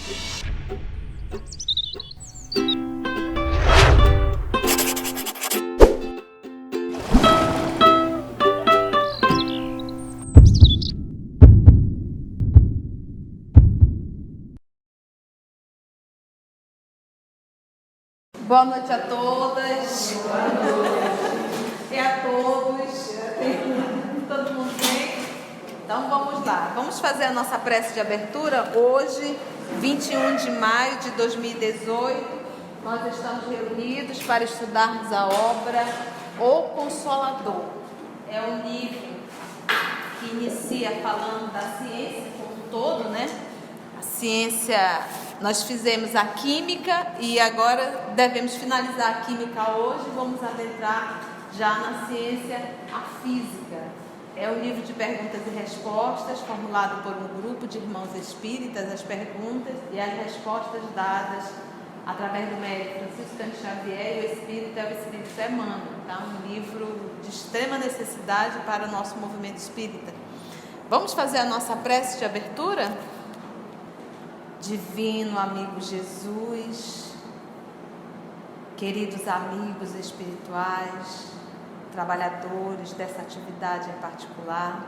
Boa noite a todas e a todos. Todo mundo bem? Então vamos lá. Vamos fazer a nossa prece de abertura. Hoje, 21 de maio de 2018, nós estamos reunidos para estudarmos a obra O Consolador. É um livro que inicia falando da ciência como um todo, né? A ciência... Nós fizemos a química e agora devemos finalizar a química hoje. Vamos adentrar já na ciência, a física. É um livro de perguntas e respostas, formulado por um grupo de irmãos espíritas, as perguntas e as respostas dadas através do médico Francisco Cândido Xavier, e o Espírito é o Espírito Emmanuel. Tá? Um livro de extrema necessidade para o nosso movimento espírita. Vamos fazer a nossa prece de abertura? Divino amigo Jesus, queridos amigos espirituais, trabalhadores dessa atividade em particular,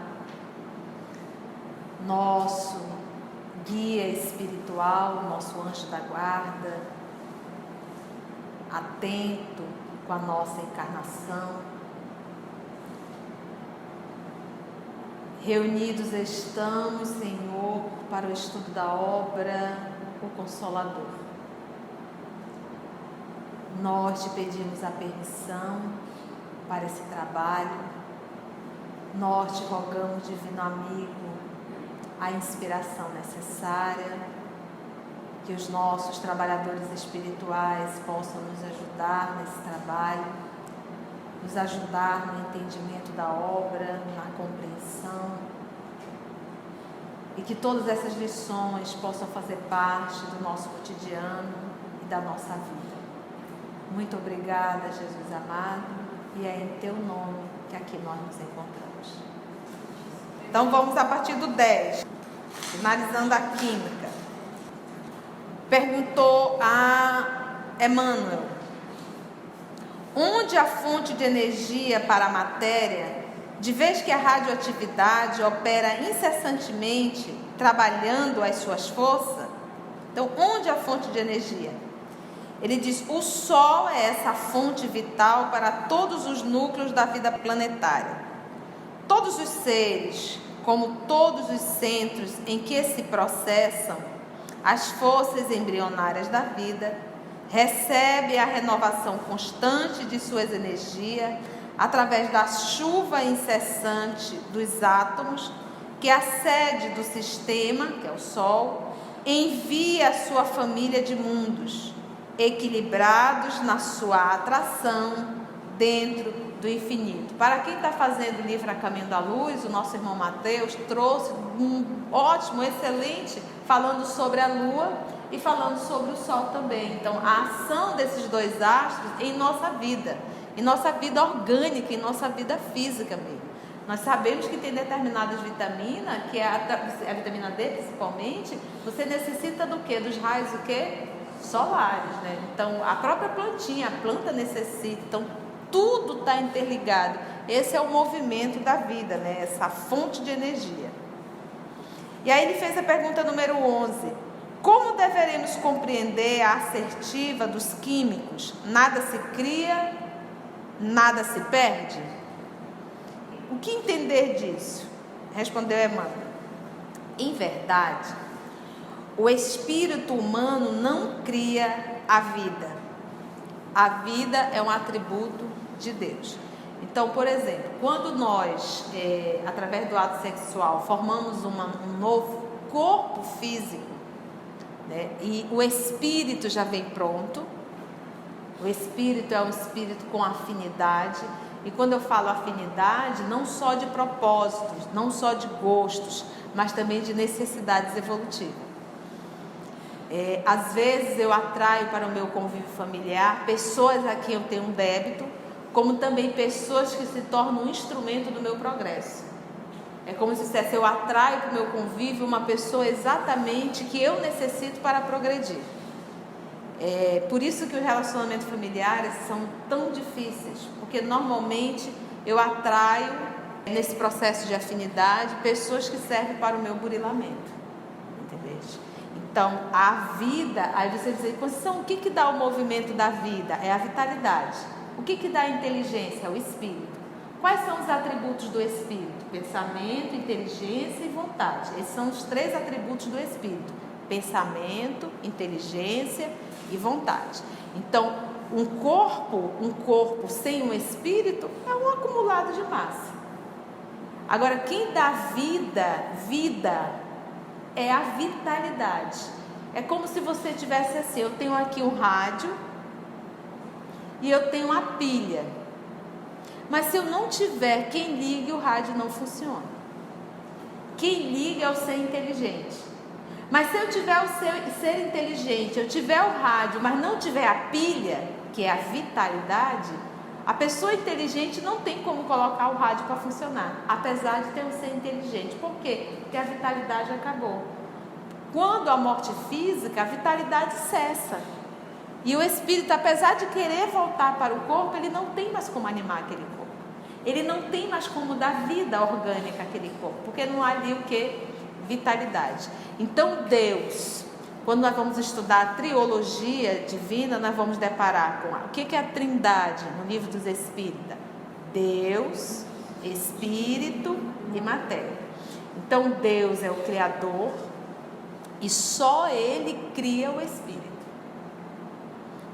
nosso guia espiritual, nosso anjo da guarda, atento com a nossa encarnação, reunidos estamos, Senhor, para o estudo da obra O Consolador. Nós te pedimos a permissão para esse trabalho. Nós te rogamos, divino amigo, a inspiração necessária, que os nossos trabalhadores espirituais possam nos ajudar nesse trabalho, nos ajudar no entendimento da obra, na compreensão, e que todas essas lições possam fazer parte do nosso cotidiano e da nossa vida. Muito obrigada, Jesus amado, e é em teu nome que aqui nós nos encontramos. Então vamos a partir do 10, finalizando a química. Perguntou a Emmanuel: onde a fonte de energia para a matéria, de vez que a radioatividade opera incessantemente, trabalhando as suas forças? Então, onde a fonte de energia? Ele diz: o Sol é essa fonte vital para todos os núcleos da vida planetária. Todos os seres, como todos os centros em que se processam as forças embrionárias da vida, recebe a renovação constante de suas energias através da chuva incessante dos átomos que a sede do sistema, que é o Sol, envia a sua família de mundos, equilibrados na sua atração dentro do infinito. Para quem está fazendo o livro A Caminho da Luz, o nosso irmão Mateus trouxe um ótimo, excelente, falando sobre a Lua e falando sobre o Sol também. Então, a ação desses dois astros em nossa vida orgânica, em nossa vida física mesmo. Nós sabemos que tem determinadas vitaminas, que é a vitamina D principalmente, você necessita do quê? Dos raios o quê? Solares, né? Então, a própria plantinha, a planta necessita. Então, tudo está interligado. Esse é o movimento da vida, né? Essa fonte de energia. E aí ele fez a pergunta número 11. Como deveremos compreender a assertiva dos químicos? Nada se cria, nada se perde? O que entender disso? Respondeu Emmanuel: em verdade, o espírito humano não cria a vida. A vida é um atributo de Deus. Então, por exemplo, quando nós, através do ato sexual, formamos um novo corpo físico, né, e o espírito já vem pronto, o espírito é um espírito com afinidade, e quando eu falo afinidade, não só de propósitos, não só de gostos, mas também de necessidades evolutivas. Às vezes eu atraio para o meu convívio familiar pessoas a quem eu tenho um débito, como também pessoas que se tornam um instrumento do meu progresso. É como se dissesse, eu atraio para o meu convívio uma pessoa exatamente que eu necessito para progredir. É por isso que os relacionamentos familiares são tão difíceis, porque normalmente eu atraio, nesse processo de afinidade, pessoas que servem para o meu burilamento. Entendeu? Então, a vida, aí você diz, Conceição, o que dá o movimento da vida? É a vitalidade. O que dá a inteligência? É o espírito. Quais são os atributos do espírito? Pensamento, inteligência e vontade. Esses são os 3 atributos do espírito: pensamento, inteligência e vontade. Então, um corpo sem um espírito é um acumulado de massa. Agora, quem dá vida é a vitalidade. É como se você tivesse assim, eu tenho aqui um rádio e eu tenho uma pilha. Mas se eu não tiver quem ligue, o rádio não funciona. Quem liga é o ser inteligente. Mas se eu tiver o ser inteligente, eu tiver o rádio, mas não tiver a pilha, que é a vitalidade, a pessoa inteligente não tem como colocar o rádio para funcionar, apesar de ter um ser inteligente. Por quê? Porque a vitalidade acabou. Quando a morte física, a vitalidade cessa. E o espírito, apesar de querer voltar para o corpo, ele não tem mais como animar aquele corpo. Ele não tem mais como dar vida orgânica àquele corpo, porque não há ali o que? Vitalidade. Então Deus, quando nós vamos estudar a triologia divina, nós vamos deparar com o que é a trindade no livro dos Espíritos? Deus, Espírito e matéria. Então Deus é o Criador e só Ele cria o Espírito.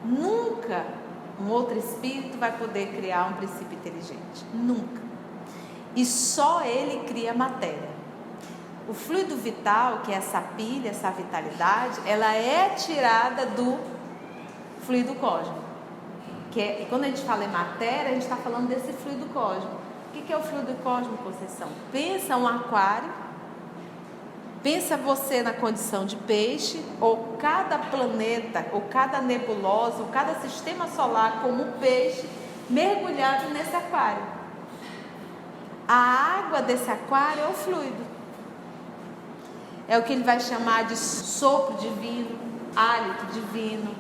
Nunca um outro espírito vai poder criar um princípio inteligente. Nunca. E só ele cria matéria. O fluido vital, que é essa pilha, essa vitalidade, ela é tirada do fluido cósmico. E quando a gente fala em matéria, a gente está falando desse fluido cósmico. O que é o fluido cósmico, Conceição? Pensa um aquário. Pensa você na condição de peixe, ou cada planeta, ou cada nebulosa, ou cada sistema solar como um peixe mergulhado nesse aquário. A água desse aquário é o fluido. É o que ele vai chamar de sopro divino, hálito divino,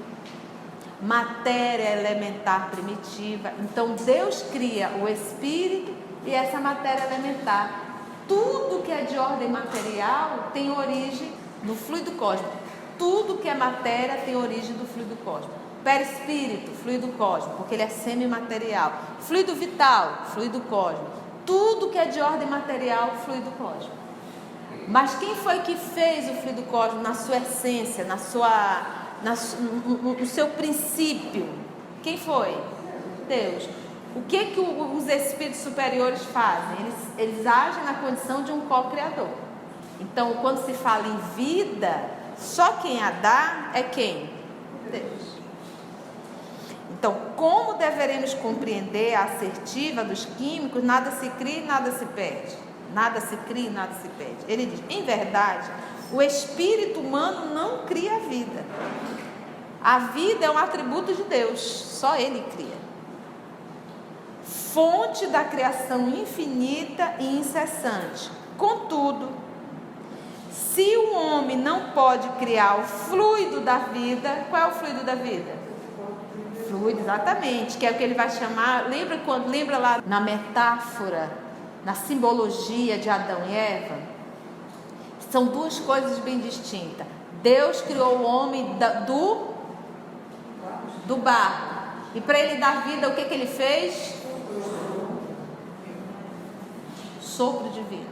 matéria elementar primitiva. Então Deus cria o espírito e essa matéria elementar. Tudo que é de ordem material tem origem no fluido cósmico. Tudo que é matéria tem origem do fluido cósmico. Perispírito, fluido cósmico, porque ele é semimaterial. Fluido vital, fluido cósmico. Tudo que é de ordem material, fluido cósmico. Mas quem foi que fez o fluido cósmico na sua essência, no seu princípio? Quem foi? Deus. O que os espíritos superiores fazem? Eles agem na condição de um co-criador. Então, quando se fala em vida, só quem a dá é quem? Deus. Então, como deveremos compreender a assertiva dos químicos? Nada se cria e nada se perde. Nada se cria e nada se perde. Ele diz, em verdade, o espírito humano não cria a vida. A vida é um atributo de Deus, só Ele cria. Fonte da criação infinita e incessante. Contudo, se o homem não pode criar o fluido da vida, qual é o fluido da vida? Fluido, exatamente, que é o que ele vai chamar, lembra lá na metáfora, na simbologia de Adão e Eva? São duas coisas bem distintas. Deus criou o homem do barro. E para ele dar vida, o que ele fez? Sopro divino.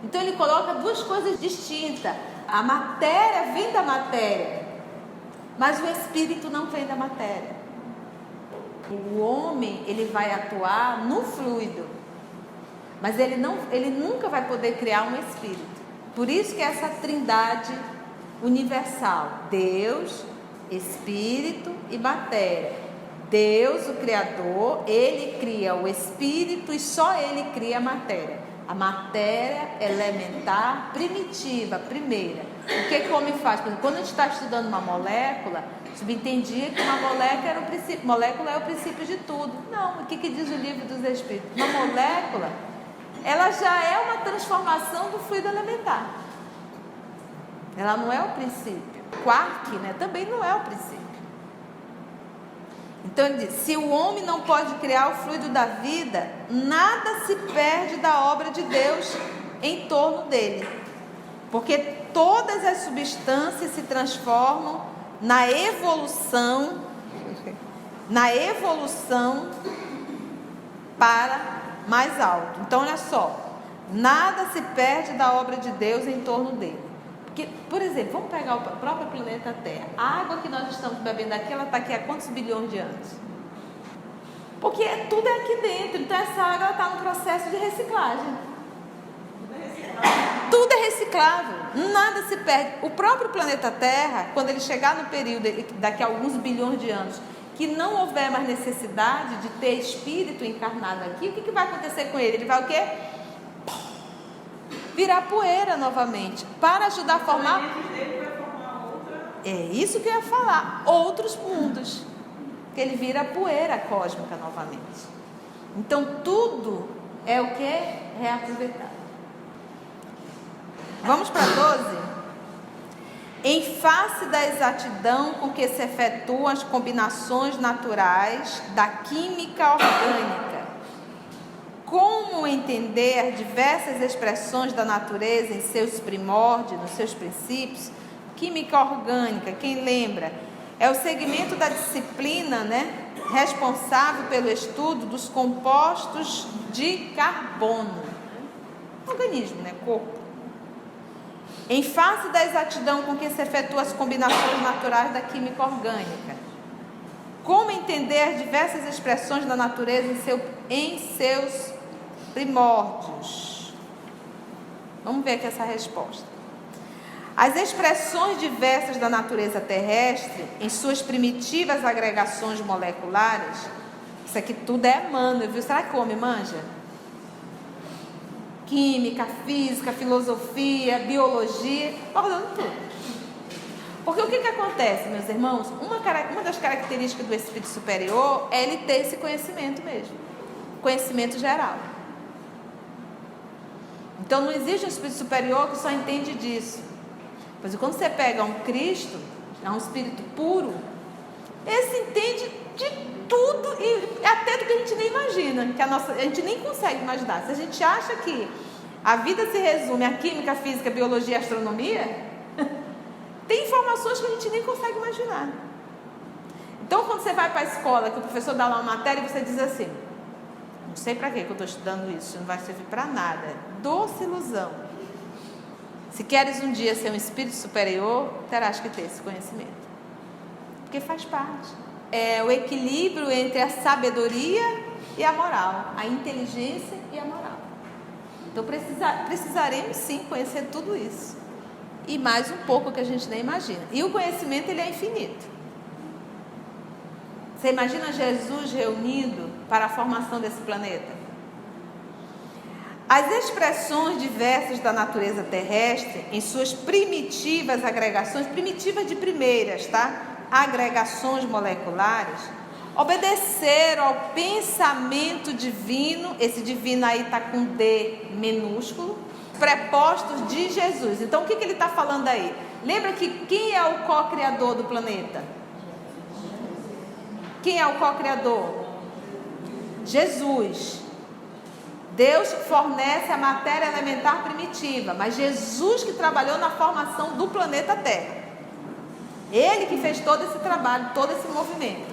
Então ele coloca duas coisas distintas. A matéria vem da matéria, mas o espírito não vem da matéria. O homem, ele vai atuar no fluido, mas ele nunca vai poder criar um espírito. Por isso que é essa trindade universal: Deus, Espírito e matéria. Deus, o Criador, Ele cria o Espírito e só Ele cria a matéria. A matéria elementar, primitiva, primeira. O que o homem faz? Por exemplo, quando a gente está estudando uma molécula, subentendia que uma molécula é o princípio de tudo. Não, o que diz o livro dos Espíritos? Uma molécula ela já é uma transformação do fluido elementar. Ela não é o princípio. Quark, né, também não é o princípio. Então ele diz, se o homem não pode criar o fluido da vida, nada se perde da obra de Deus em torno dele. Porque todas as substâncias se transformam na evolução para mais alto. Então olha só, nada se perde da obra de Deus em torno dele. Porque, por exemplo, vamos pegar o próprio planeta Terra. A água que nós estamos bebendo aqui, ela está aqui há quantos bilhões de anos? Porque tudo é aqui dentro. Então essa água está no processo de reciclagem. Tudo é reciclável, nada se perde. O próprio planeta Terra, quando ele chegar no período, daqui a alguns bilhões de anos, que não houver mais necessidade de ter espírito encarnado aqui, o que vai acontecer com ele? Ele vai o quê? Virar poeira novamente, para ajudar a formar. É isso que eu ia falar, outros mundos, que ele vira poeira cósmica novamente. Então tudo é o que? Reaproveitado. Vamos para 12? Em face da exatidão com que se efetuam as combinações naturais da química orgânica, como entender diversas expressões da natureza em seus primórdios, nos seus princípios? Química orgânica, quem lembra? É o segmento da disciplina, né, responsável pelo estudo dos compostos de carbono. Organismo, né, corpo. Em face da exatidão com que se efetuam as combinações naturais da química orgânica, como entender as diversas expressões da natureza em seus primórdios? Vamos ver aqui essa resposta. As expressões diversas da natureza terrestre, em suas primitivas agregações moleculares, isso aqui tudo é Emmanuel, viu? Será que o homem manja? Química, física, filosofia, biologia, abordando tudo. Porque o que acontece, meus irmãos? Uma das características do espírito superior é ele ter esse conhecimento mesmo, conhecimento geral. Então não existe um espírito superior que só entende disso. Pois quando você pega um Cristo, é um espírito puro, esse entende de tudo e até do que a gente nem imagina, que a gente nem consegue imaginar. Se a gente acha que a vida se resume a química, física, biologia e astronomia, tem informações que a gente nem consegue imaginar. Então quando você vai para a escola, que o professor dá lá uma matéria e você diz assim, não sei para que eu estou estudando isso não vai servir para nada, doce ilusão. Se queres um dia ser um espírito superior, terás que ter esse conhecimento, porque faz parte. É o equilíbrio entre a sabedoria e a moral, a inteligência e a moral. Então precisaremos sim conhecer tudo isso e mais um pouco que a gente nem imagina. E o conhecimento, ele é infinito. Você imagina Jesus reunido para a formação desse planeta? As expressões diversas da natureza terrestre, em suas primitivas agregações, primitivas de primeiras, tá? Agregações moleculares, obedeceram ao pensamento divino. Esse divino aí está com D minúsculo, prepostos de Jesus. Então o que ele está falando aí? Lembra que quem é o co-criador do planeta? Quem é o co-criador? Jesus. Deus fornece a matéria elementar primitiva, mas Jesus que trabalhou na formação do planeta Terra. Ele que fez todo esse trabalho, todo esse movimento.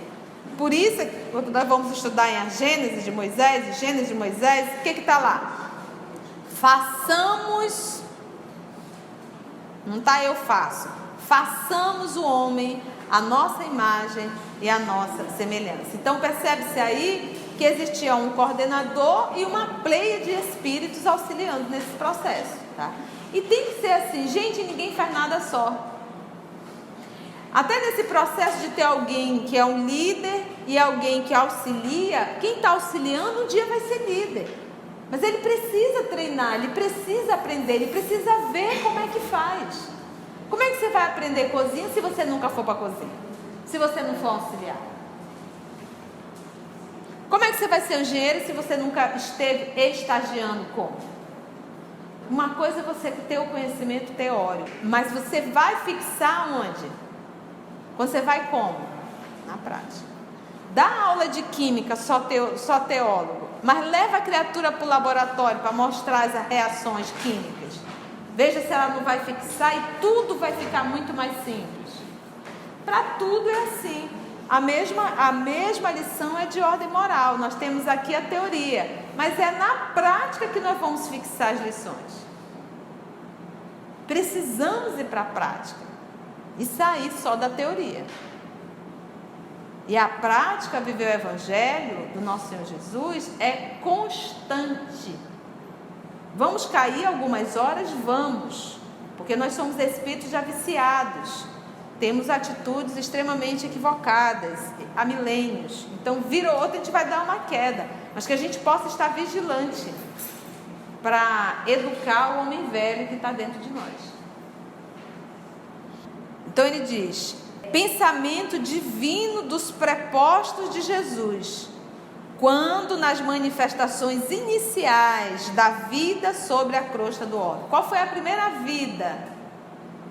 Por isso, quando nós vamos estudar em Gênesis de Moisés, o que está lá? Façamos, não está eu faço, façamos o homem a nossa imagem e a nossa semelhança. Então percebe-se aí que existia um coordenador e uma pleia de espíritos auxiliando nesse processo, tá? E tem que ser assim, gente, ninguém faz nada só. Até nesse processo de ter alguém que é um líder e alguém que auxilia, quem está auxiliando um dia vai ser líder. Mas ele precisa treinar, ele precisa aprender, ele precisa ver como é que faz. Como é que você vai aprender cozinha se você nunca for para a cozinha? Se você não for auxiliar? Como é que você vai ser engenheiro se você nunca esteve estagiando como? Uma coisa é você ter o conhecimento teórico, mas você vai fixar onde? Você vai como? Na prática. Dá aula de química, só teólogo, mas leva a criatura para o laboratório para mostrar as reações químicas. Veja se ela não vai fixar e tudo vai ficar muito mais simples. Para tudo é assim. A mesma lição é de ordem moral. Nós temos aqui a teoria, mas é na prática que nós vamos fixar as lições. Precisamos ir para a prática e sair só da teoria. E a prática, viver o Evangelho do nosso Senhor Jesus, é constante. Vamos cair algumas horas? Vamos, porque nós somos espíritos já viciados. Temos atitudes extremamente equivocadas há milênios. Então, vira ou outra, a gente vai dar uma queda. Mas que a gente possa estar vigilante para educar o homem velho que está dentro de nós. Então, ele diz: pensamento divino dos prepostos de Jesus, quando nas manifestações iniciais da vida sobre a crosta do orbe. Qual foi a primeira vida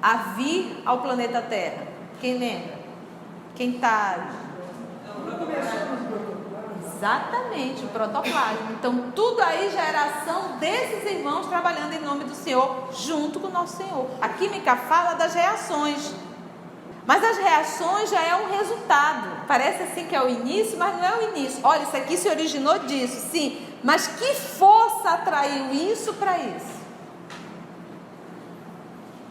a vir ao planeta Terra? Quem lembra? Quem está? Exatamente, o protoplasma. Então tudo aí já era ação desses irmãos trabalhando em nome do Senhor, junto com o nosso Senhor. A química fala das reações, mas as reações já é um resultado. Parece assim que é o início, mas não é o início. Olha, isso aqui se originou disso, sim, mas que força atraiu isso para isso?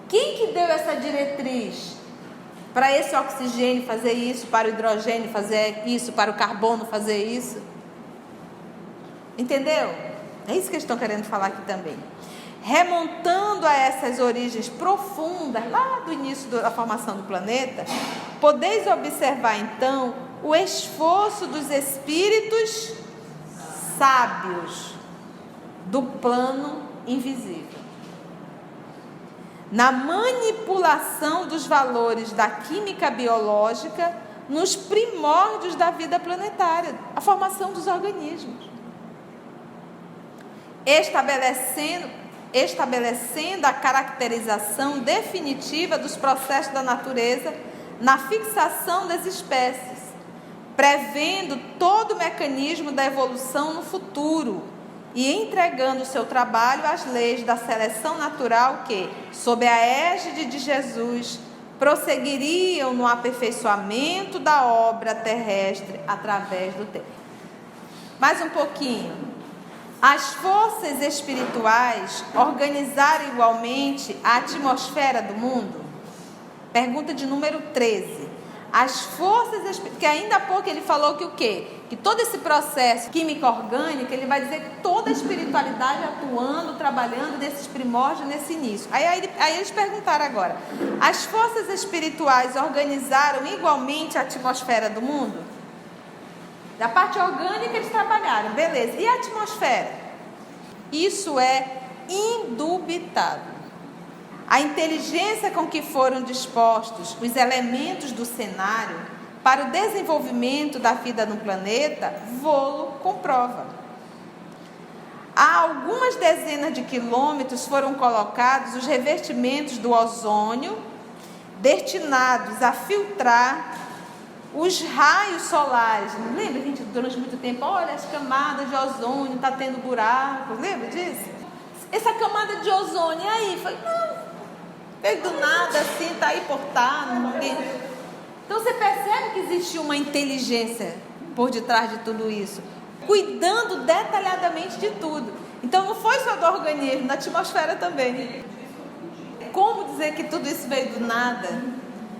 Quem que deu essa diretriz para esse oxigênio fazer isso, para o hidrogênio fazer isso, para o carbono fazer isso? Entendeu? É isso que eles estão querendo falar aqui também. Remontando a essas origens profundas, lá do início da formação do planeta, podeis observar então o esforço dos espíritos sábios do plano invisível na manipulação dos valores da química biológica nos primórdios da vida planetária, a formação dos organismos, estabelecendo a caracterização definitiva dos processos da natureza na fixação das espécies, prevendo todo o mecanismo da evolução no futuro e entregando o seu trabalho às leis da seleção natural que, sob a égide de Jesus, prosseguiriam no aperfeiçoamento da obra terrestre através do tempo. Mais um pouquinho. As forças espirituais organizaram igualmente a atmosfera do mundo? Pergunta de número 13. As forças espirituais, que ainda há pouco ele falou que o quê? Que todo esse processo químico orgânico, ele vai dizer que toda a espiritualidade atuando, trabalhando nesses primórdios, nesse início. Aí eles perguntaram agora, as forças espirituais organizaram igualmente a atmosfera do mundo? Da parte orgânica eles trabalharam, beleza. E a atmosfera? Isso é indubitável. A inteligência com que foram dispostos os elementos do cenário para o desenvolvimento da vida no planeta, vô-lo comprova. A algumas dezenas de quilômetros foram colocados os revestimentos do ozônio, destinados a filtrar os raios solares. Lembra, gente, durante muito tempo, olha as camadas de ozônio, está tendo buracos, lembra disso? Essa camada de ozônio, e aí? Foi, não, veio do nada assim, está aí portado, ninguém... Então você percebe que existe uma inteligência por detrás de tudo isso, cuidando detalhadamente de tudo. Então não foi só do organismo, da atmosfera também. Como dizer que tudo isso veio do nada?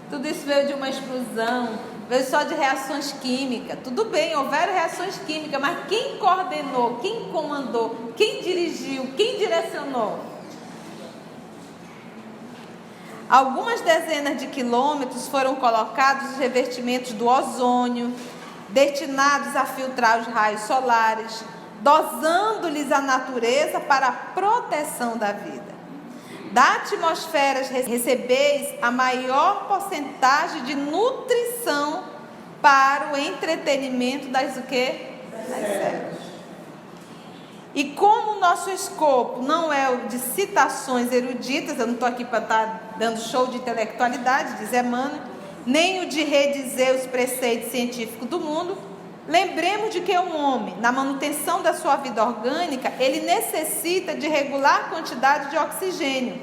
Tudo isso veio de uma explosão, veio só de reações químicas. Tudo bem, houveram reações químicas, mas quem coordenou, quem comandou, quem dirigiu, quem direcionou? Algumas dezenas de quilômetros foram colocados os revestimentos do ozônio, destinados a filtrar os raios solares, dosando-lhes a natureza para a proteção da vida. Da atmosfera recebeis a maior porcentagem de nutrição para o entretenimento das o quê? das células. E como o nosso escopo não é o de citações eruditas, eu não estou aqui para estar dando show de intelectualidade, diz Emmanuel, nem o de redizer os preceitos científicos do mundo, lembremos de que um homem, na manutenção da sua vida orgânica, ele necessita de regular quantidade de oxigênio,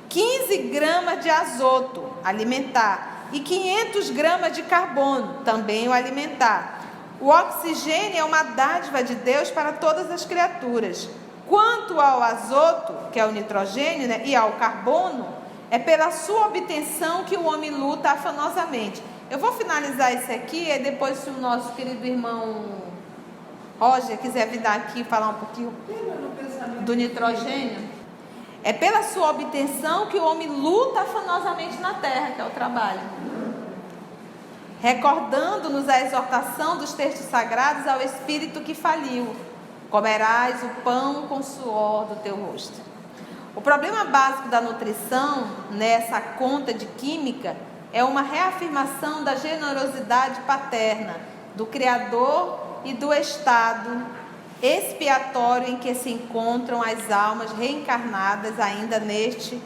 15 gramas de azoto, alimentar, e 500 gramas de carbono, também o alimentar. O oxigênio é uma dádiva de Deus para todas as criaturas. Quanto ao azoto, que é o nitrogênio, né, e ao carbono, é pela sua obtenção que o homem luta afanosamente. Eu vou finalizar isso aqui, e depois, se o nosso querido irmão Roger quiser vir aqui falar um pouquinho do nitrogênio. É pela sua obtenção que o homem luta afanosamente na terra, que é o trabalho. Recordando-nos a exortação dos textos sagrados ao espírito que faliu: comerás o pão com o suor do teu rosto. O problema básico da nutrição, nessa conta de química, é uma reafirmação da generosidade paterna, do Criador e do estado expiatório em que se encontram as almas reencarnadas ainda neste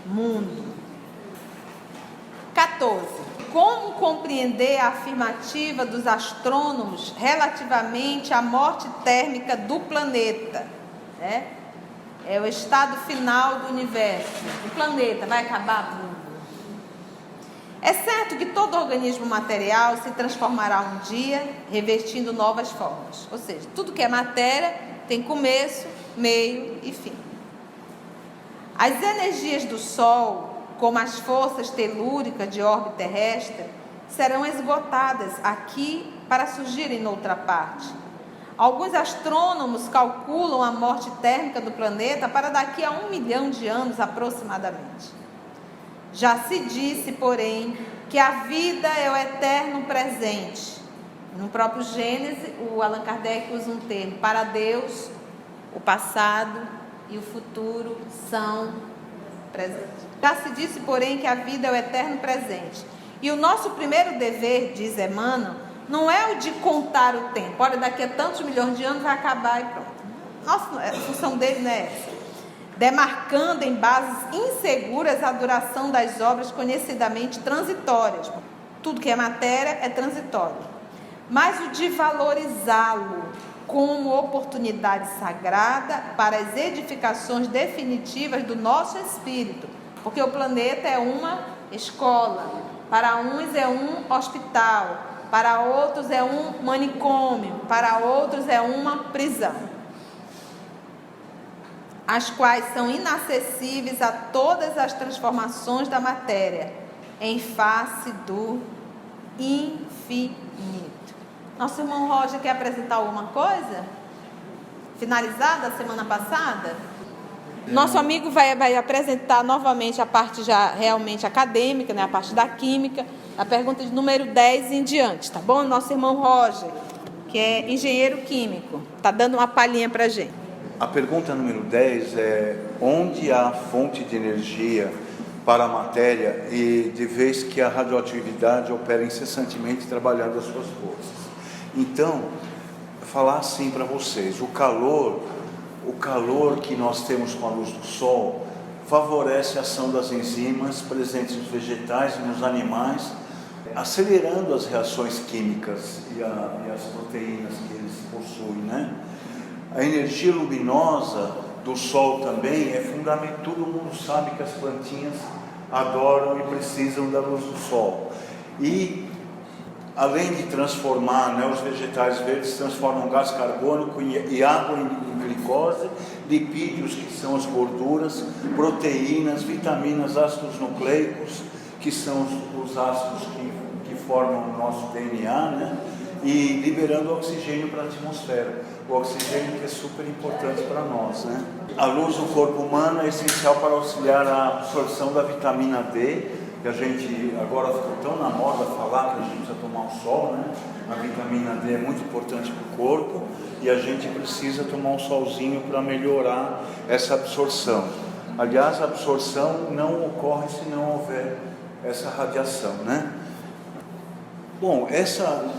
mundo. 14. Como compreender a afirmativa dos astrônomos relativamente à morte térmica do planeta? Né? É o estado final do universo. O planeta vai acabar? É certo que todo organismo material se transformará um dia, revestindo novas formas. Ou seja, tudo que é matéria tem começo, meio e fim. As energias do Sol, como as forças telúricas de órbita terrestre, serão esgotadas aqui para surgirem noutra parte. Alguns astrônomos calculam a morte térmica do planeta para daqui a 1 milhão de anos aproximadamente. Já se disse, porém, que a vida é o eterno presente. No próprio Gênesis, o Allan Kardec usa um termo: para Deus, o passado e o futuro são presentes. Já se disse, porém, que a vida é o eterno presente. E o nosso primeiro dever, diz Emmanuel, não é o de contar o tempo. Olha, daqui a tantos milhões de anos vai acabar e pronto. Nossa, a função dele não é essa. Demarcando em bases inseguras a duração das obras conhecidamente transitórias. Tudo que é matéria é transitório. Mas o de valorizá-lo como oportunidade sagrada para as edificações definitivas do nosso espírito. Porque o planeta é uma escola, para uns é um hospital, para outros é um manicômio, para outros é uma prisão, as quais são inacessíveis a todas as transformações da matéria, em face do infinito. Nosso irmão Roger quer apresentar alguma coisa? Finalizada a semana passada? Nosso amigo vai apresentar novamente a parte já realmente acadêmica, né? A parte da química, a pergunta de número 10 em diante, tá bom? Nosso irmão Roger, que é engenheiro químico, está dando uma palhinha para a gente. A pergunta número 10 é: onde há fonte de energia para a matéria, e de vez que a radioatividade opera incessantemente trabalhando as suas forças? Então, falar assim para vocês: o calor que nós temos com a luz do sol favorece a ação das enzimas presentes nos vegetais e nos animais, acelerando as reações químicas e as proteínas que eles possuem, né? A energia luminosa do sol também é fundamental. Todo mundo sabe que as plantinhas adoram e precisam da luz do sol. E além de transformar, né, os vegetais verdes transformam gás carbônico e água em glicose, lipídios, que são as gorduras, proteínas, vitaminas, ácidos nucleicos, que são os ácidos que formam o nosso DNA, né? E liberando oxigênio para a atmosfera. O oxigênio que é super importante para nós, né? A luz do corpo humano é essencial para auxiliar a absorção da vitamina D, que a gente agora ficou tão na moda falar que a gente precisa tomar um sol, né? A vitamina D é muito importante para o corpo e a gente precisa tomar um solzinho para melhorar essa absorção. Aliás, a absorção não ocorre se não houver essa radiação, né? Bom,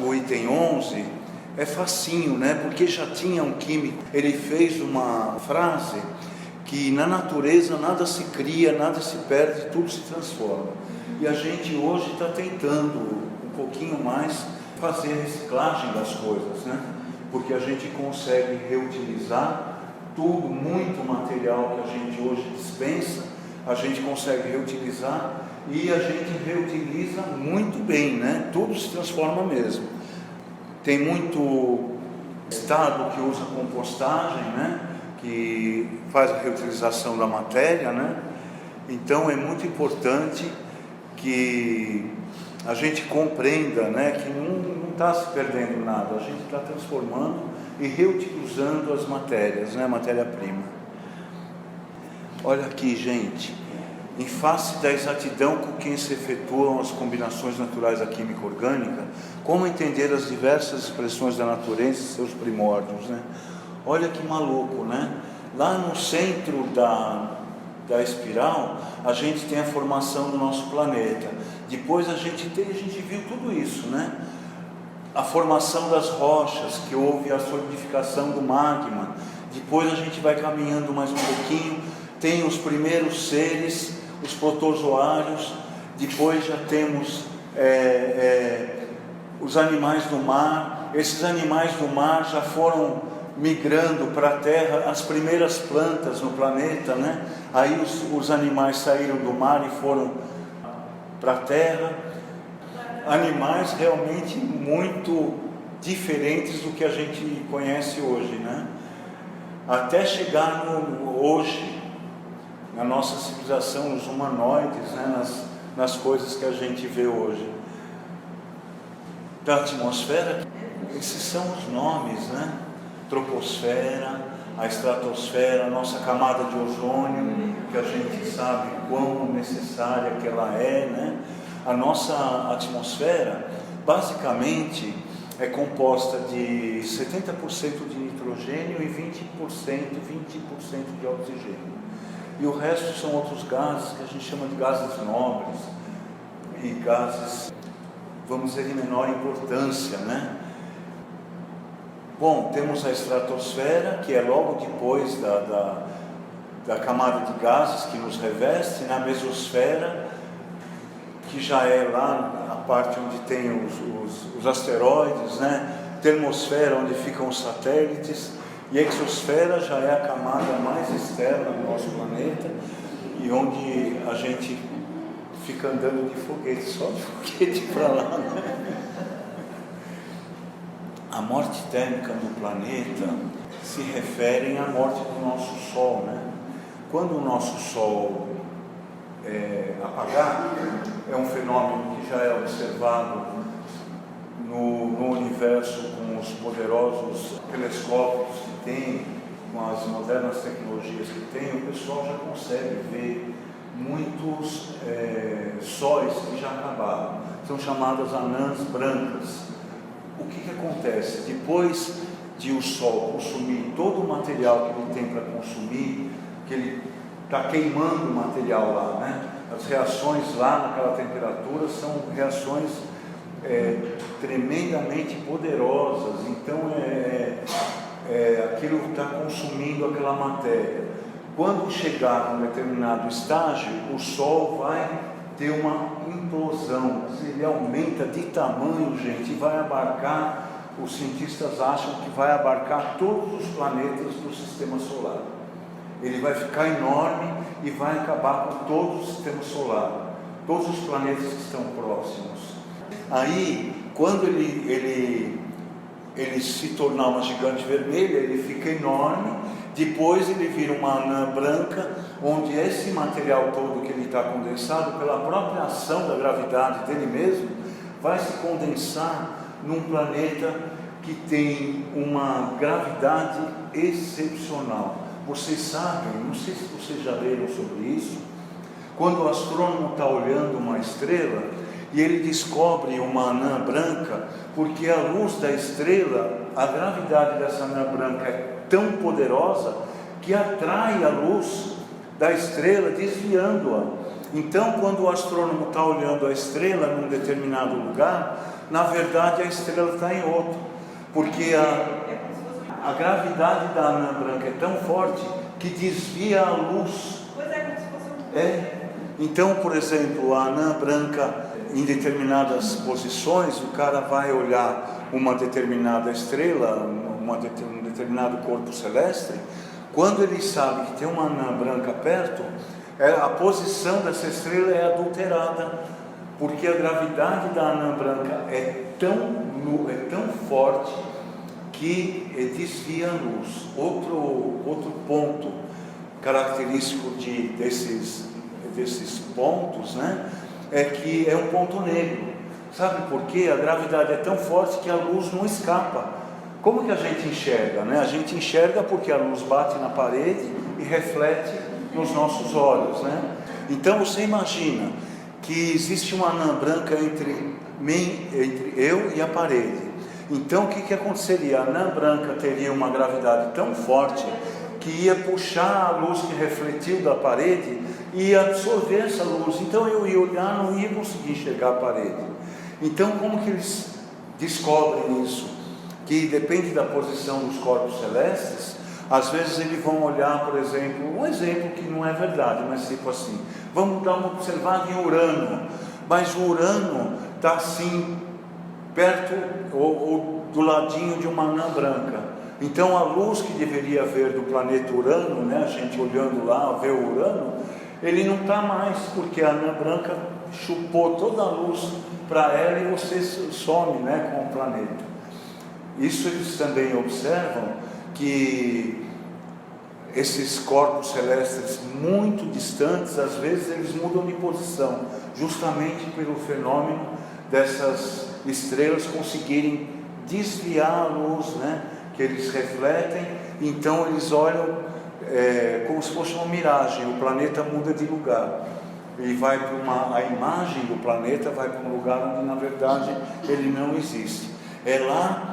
o item 11 é facinho, né? Porque já tinha um químico. Ele fez uma frase que na natureza nada se cria, nada se perde, tudo se transforma. E a gente hoje está tentando um pouquinho mais fazer a reciclagem das coisas, né? Porque a gente consegue reutilizar tudo, muito material que a gente hoje dispensa, a gente consegue reutilizar e a gente reutiliza muito bem, né? Tudo se transforma mesmo. Tem muito estado que usa compostagem, né? Que faz a reutilização da matéria, né? Então é muito importante que a gente compreenda, né, que não está se perdendo nada, a gente está transformando e reutilizando as matérias, né, matéria-prima. Olha aqui, gente, em face da exatidão com que se efetuam as combinações naturais da química orgânica, como entender as diversas expressões da natureza e seus primórdios, né? Olha que maluco, né? Lá no centro da espiral, a gente tem a formação do nosso planeta. Depois a gente viu tudo isso, né? A formação das rochas, que houve a solidificação do magma. Depois a gente vai caminhando mais um pouquinho, tem os primeiros seres, os protozoários. Depois já temos os animais do mar. Esses animais do mar já foram migrando para a terra, as primeiras plantas no planeta, né? Aí os animais saíram do mar e foram para a terra. Animais realmente muito diferentes do que a gente conhece hoje, né? Até chegar hoje, na nossa civilização, os humanoides, né? nas coisas que a gente vê hoje. Da atmosfera, esses são os nomes, né? Troposfera, a estratosfera, a nossa camada de ozônio, que a gente sabe quão necessária que ela é, né? A nossa atmosfera, basicamente, é composta de 70% de nitrogênio e 20% de oxigênio. E o resto são outros gases que a gente chama de gases nobres e gases, vamos dizer, de menor importância, né? Bom, temos a estratosfera, que é logo depois da camada de gases que nos reveste, na mesosfera, que já é lá a parte onde tem os asteroides, né? Termosfera, onde ficam os satélites, e a exosfera já é a camada mais externa do nosso planeta, e onde a gente fica andando de foguete, só de foguete para lá, né? A morte térmica do planeta se refere à morte do nosso Sol, né? Quando o nosso Sol apagar, é um fenômeno que já é observado no universo com os poderosos telescópios que tem, com as modernas tecnologias que tem, o pessoal já consegue ver muitos sóis que já acabaram. São chamadas anãs brancas. O que acontece? Depois de o Sol consumir todo o material que ele tem para consumir, que ele está queimando o material lá, né? As reações lá naquela temperatura são reações tremendamente poderosas. Então aquilo está consumindo aquela matéria. Quando chegar a um determinado estágio, o Sol vai ter uma implosão, ele aumenta de tamanho, gente, e vai abarcar, os cientistas acham que vai abarcar todos os planetas do sistema solar. Ele vai ficar enorme e vai acabar com todo o sistema solar, todos os planetas que estão próximos. Aí, quando ele se tornar uma gigante vermelha, ele fica enorme. Depois ele vira uma anã branca, onde esse material todo que ele está condensado, pela própria ação da gravidade dele mesmo, vai se condensar num planeta que tem uma gravidade excepcional. Vocês sabem, não sei se vocês já leram sobre isso, quando o astrônomo está olhando uma estrela e ele descobre uma anã branca, porque a luz da estrela, a gravidade dessa anã branca é tão poderosa que atrai a luz da estrela, desviando-a. Então, quando o astrônomo está olhando a estrela num determinado lugar, na verdade a estrela está em outro. porque a gravidade da anã branca é tão forte que desvia a luz. Pois é, como se fosse um... Então, por exemplo, a anã branca, em determinadas posições, o cara vai olhar uma determinada estrela, um determinado corpo celeste. Quando ele sabe que tem uma anã branca perto, a posição dessa estrela é adulterada, porque a gravidade da anã branca é tão forte que desvia a luz. Outro ponto característico desses pontos, né, é que é um ponto negro. Sabe por quê? A gravidade é tão forte que a luz não escapa. Como que a gente enxerga, né? A gente enxerga porque a luz bate na parede e reflete nos nossos olhos, né? Então você imagina que existe uma anã branca entre eu e a parede. Então o que aconteceria? A anã branca teria uma gravidade tão forte que ia puxar a luz que refletiu da parede e ia absorver essa luz. Então eu ia olhar, não ia conseguir enxergar a parede. Então como que eles descobrem isso? Que depende da posição dos corpos celestes. Às vezes eles vão olhar, por exemplo, um exemplo que não é verdade, mas tipo assim, vamos dar uma observada em Urano, mas o Urano está assim, perto ou do ladinho de uma anã branca. Então a luz que deveria ver do planeta Urano, né, a gente olhando lá, vê o Urano, ele não está mais, porque a anã branca chupou toda a luz para ela e você some, né, com o planeta. Isso eles também observam, que esses corpos celestes muito distantes, às vezes eles mudam de posição, justamente pelo fenômeno dessas estrelas conseguirem desviar a luz, né, que eles refletem. Então eles olham como se fosse uma miragem, o planeta muda de lugar. E vai para a imagem do planeta vai para um lugar onde na verdade ele não existe. É lá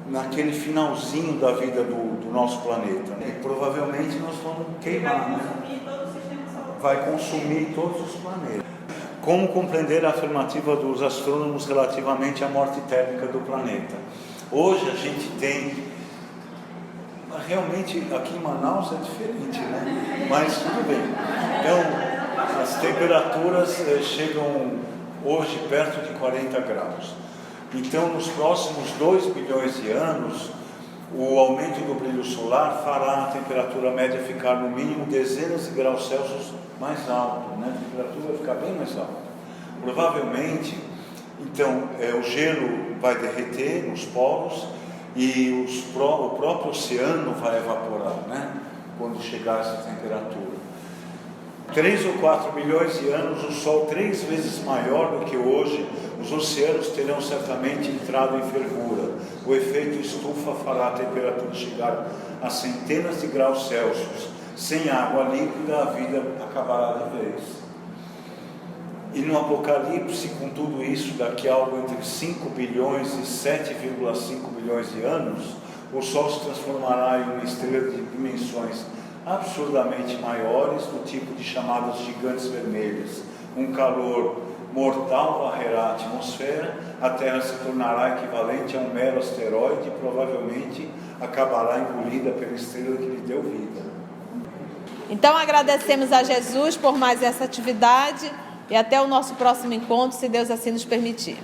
naquele finalzinho da vida do nosso planeta, né? E provavelmente nós vamos queimar, né? Vai consumir todos os planetas. Como compreender a afirmativa dos astrônomos relativamente à morte térmica do planeta? Hoje a gente tem, realmente aqui em Manaus é diferente, né? Mas tudo bem. Então, as temperaturas chegam hoje perto de 40 graus. Então, nos próximos 2 bilhões de anos, o aumento do brilho solar fará a temperatura média ficar no mínimo dezenas de graus Celsius mais alto, né? A temperatura vai ficar bem mais alta. Provavelmente, então, o gelo vai derreter nos polos e o próprio oceano vai evaporar, né? Quando chegar essa temperatura. 3 ou 4 bilhões de anos, o Sol 3 vezes maior do que hoje, os oceanos terão certamente entrado em fervura. O efeito estufa fará a temperatura chegar a centenas de graus Celsius. Sem água líquida, a vida acabará de vez. E no Apocalipse, com tudo isso, daqui a algo entre 5 bilhões e 7,5 bilhões de anos, o Sol se transformará em uma estrela de dimensões absurdamente maiores, do tipo de chamadas gigantes vermelhas. Um calor mortal varrerá a atmosfera, a Terra se tornará equivalente a um mero asteroide e provavelmente acabará engolida pela estrela que lhe deu vida. Então agradecemos a Jesus por mais essa atividade e até o nosso próximo encontro, se Deus assim nos permitir.